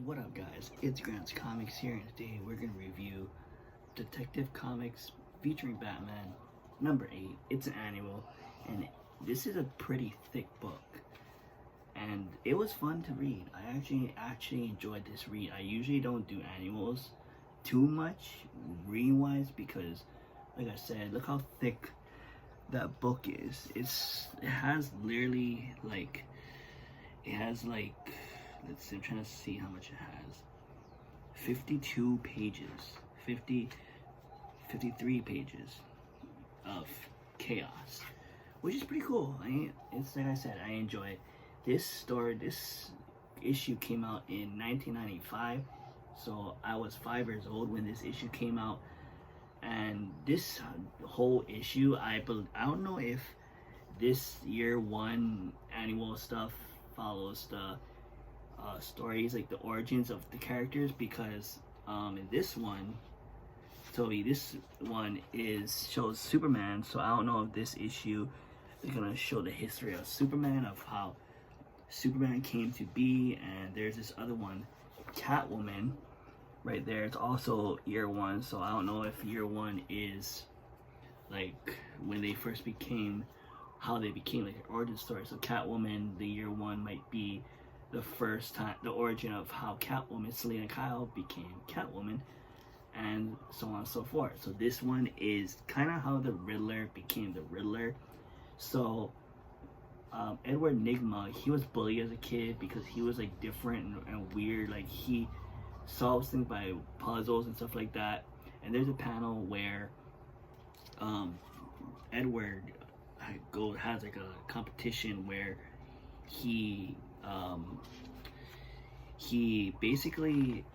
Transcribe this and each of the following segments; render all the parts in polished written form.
What up, guys? It's Grant's Comics here, and today we're going to review Detective Comics featuring Batman number 8. It's an annual, and this is a pretty thick book, and it was fun to read. I actually enjoyed this read. I usually don't do annuals too much reading-wise because, like I said, look how thick that book is. It has literally let's see, I'm trying to see how much it has. 52 pages, 53 pages of chaos, which is pretty cool. It's like I said, I enjoy it. This issue came out in 1995, so I was 5 years old when this issue came out. And this whole issue, I don't know if this year one annual stuff follows the stories, like the origins of the characters, because in this one, this one shows Superman. So I don't know if this issue is gonna show the history of Superman, of how Superman came to be. And there's this other one, Catwoman, right there. It's also year one, so I don't know if year one is like when they first became, how they became, like an origin story. So Catwoman, the year one might be the first time, the origin of how Catwoman, Selena Kyle, became Catwoman, and so on and so forth. So this one is kind of how the Riddler became the Riddler. So Edward Nygma, he was bullied as a kid because he was like different and weird. Like he solves things by puzzles and stuff like that. And there's a panel where Edward has like a competition where he basically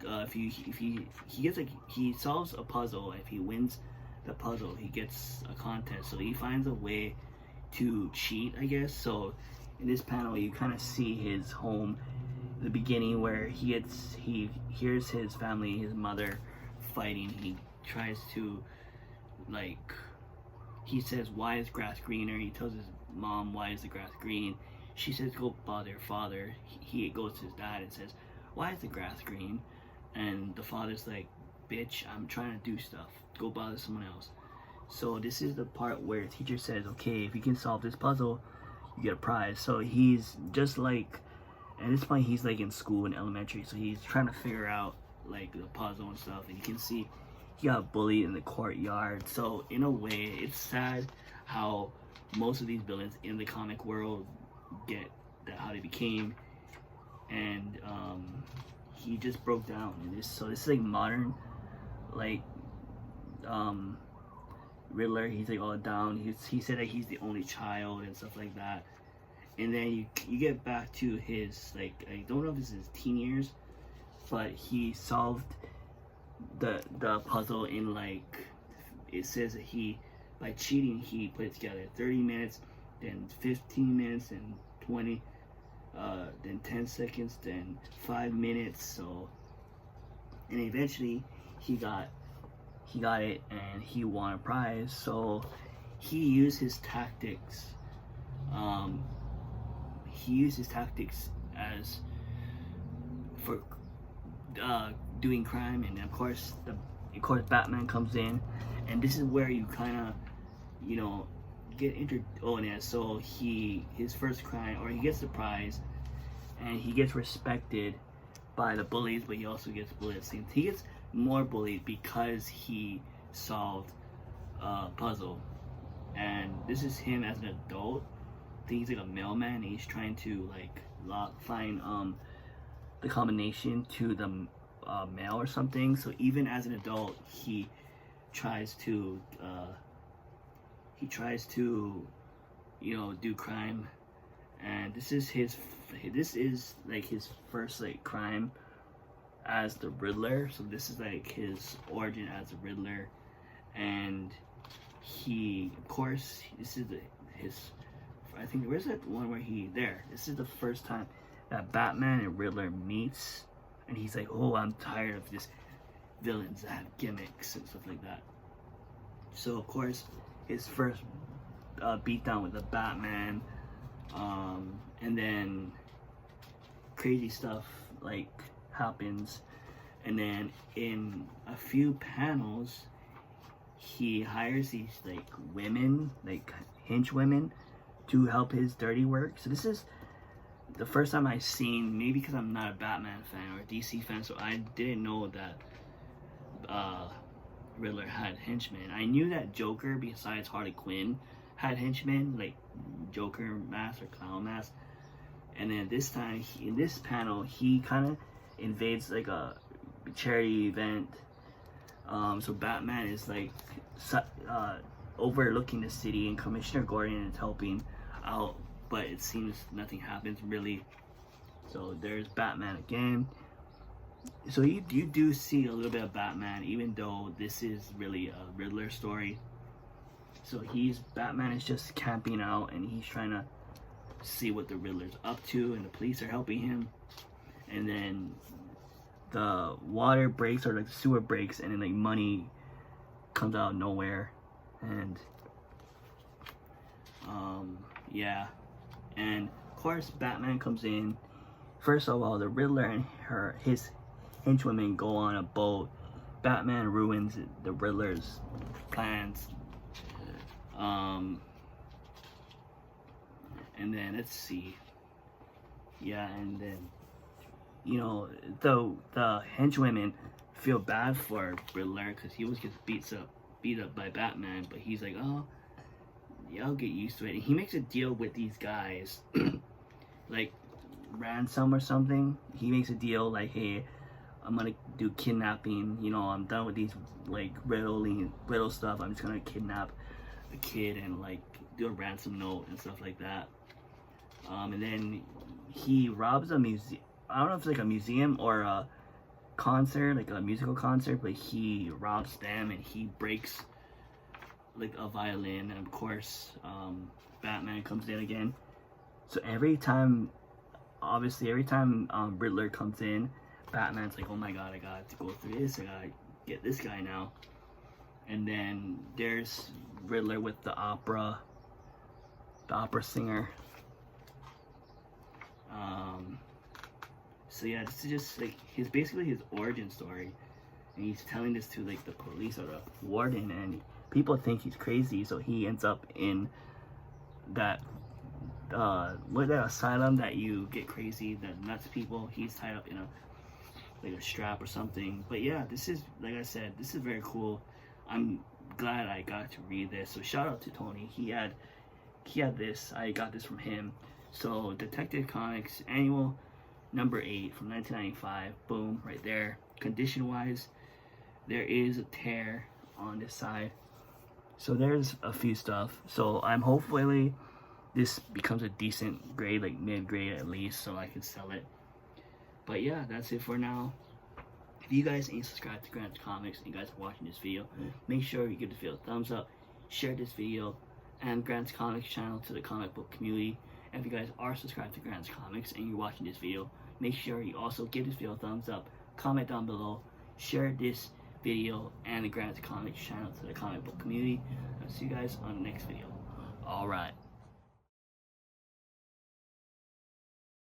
if he gets like, he solves a puzzle. If he wins the puzzle, he gets a contest. So he finds a way to cheat, I guess. So in this panel, you kind of see his home, the beginning, where he hears his family, his mother fighting. He tries to, like, he says, "Why is grass greener?" He tells his mom, "Why is the grass green?" She says, "Go bother your father." He goes to his dad and says, "Why is the grass green?" And the father's like, "Bitch, I'm trying to do stuff. Go bother someone else." So this is the part where the teacher says, "Okay, if you can solve this puzzle, you get a prize." So he's just like, at this point, he's like in school, in elementary, so he's trying to figure out like the puzzle and stuff. And you can see he got bullied in the courtyard. So in a way, it's sad how most of these villains in the comic world get that, how they became. And he just broke down in this. So this is like modern, like Riddler. He's like all down. He said that he's the only child and stuff like that. And then you get back to his, like, I don't know if this is his teen years, but he solved the puzzle in, like, it says that by cheating, he put it together 30 minutes, then 15 minutes, then 20, then 10 seconds, then 5 minutes. So, and eventually he got it, and he won a prize. So he used his tactics. He used his tactics as for doing crime, and of course Batman comes in, and this is where you kind of get so his first crime, or he gets the prize, and he gets respected by the bullies, but he also gets bullied at the same time. He gets more bullied because he solved a puzzle, and this is him as an adult. I think he's like a mailman, and he's trying to like find the combination to the mail or something. So even as an adult, he tries to do crime. And this is like his first like crime as the Riddler. So this is like his origin as the Riddler. And he, of course, this is his, I think, where's that one where this is the first time that Batman and Riddler meets, and he's like, "Oh, I'm tired of this villains that have gimmicks and stuff like that." So of course, his first beatdown with the Batman, and then crazy stuff like happens, and then in a few panels he hires these like women, like hench women, to help his dirty work. So this is the first time I've seen, maybe because I'm not a Batman fan or a DC fan, so I didn't know that Riddler had henchmen. I knew that Joker, besides Harley Quinn, had henchmen, like Joker mask or clown mask. And then this time, in this panel, he kind of invades like a charity event. So Batman is like overlooking the city, and Commissioner Gordon is helping out, but it seems nothing happens really. So there's Batman again. So you do see a little bit of Batman, even though this is really a Riddler story. So Batman is just camping out, and he's trying to see what the Riddler's up to, and the police are helping him. And then the water breaks, or like the sewer breaks, and then like money comes out of nowhere. And yeah, and of course Batman comes in. First of all, the Riddler and his henchwomen go on a boat. Batman ruins the Riddler's plans. And then let's see. Yeah, and then the henchwomen feel bad for Riddler because he always gets beat up by Batman, but he's like, oh yeah, I'll get used to it. And he makes a deal with these guys, like ransom or something. He makes a deal like, hey, I'm gonna do kidnapping. I'm done with these like riddle stuff. I'm just gonna kidnap a kid and like do a ransom note and stuff like that. And then he robs a museum. I don't know if it's like a museum or a concert, like a musical concert, but he robs them and he breaks like a violin. And of course, Batman comes in again. So every time Riddler comes in, Batman's like, oh my god, I got to go through this. I gotta get this guy now. And then there's Riddler with the opera singer. So yeah, this is just like basically his origin story, and he's telling this to like the police or the warden, and people think he's crazy, so he ends up in that asylum that you get crazy, that nuts people. He's tied up in a strap or something. But yeah, this is, like I said, this is very cool. I'm glad I got to read this. So shout out to Tony. He had this. I got this from him. So Detective Comics Annual number 8 from 1995. Boom, right there. Condition wise, there is a tear on this side. So there's a few stuff. So I'm hopefully this becomes a decent grade, like mid-grade at least, so I can sell it. But yeah, that's it for now. If you guys ain't subscribed to Grant's Comics and you guys are watching this video, make sure you give this video a thumbs up, share this video and Grant's Comics channel to the comic book community. And if you guys are subscribed to Grant's Comics and you're watching this video, make sure you also give this video a thumbs up, comment down below, share this video and the Grant's Comics channel to the comic book community. I'll see you guys on the next video. Alright.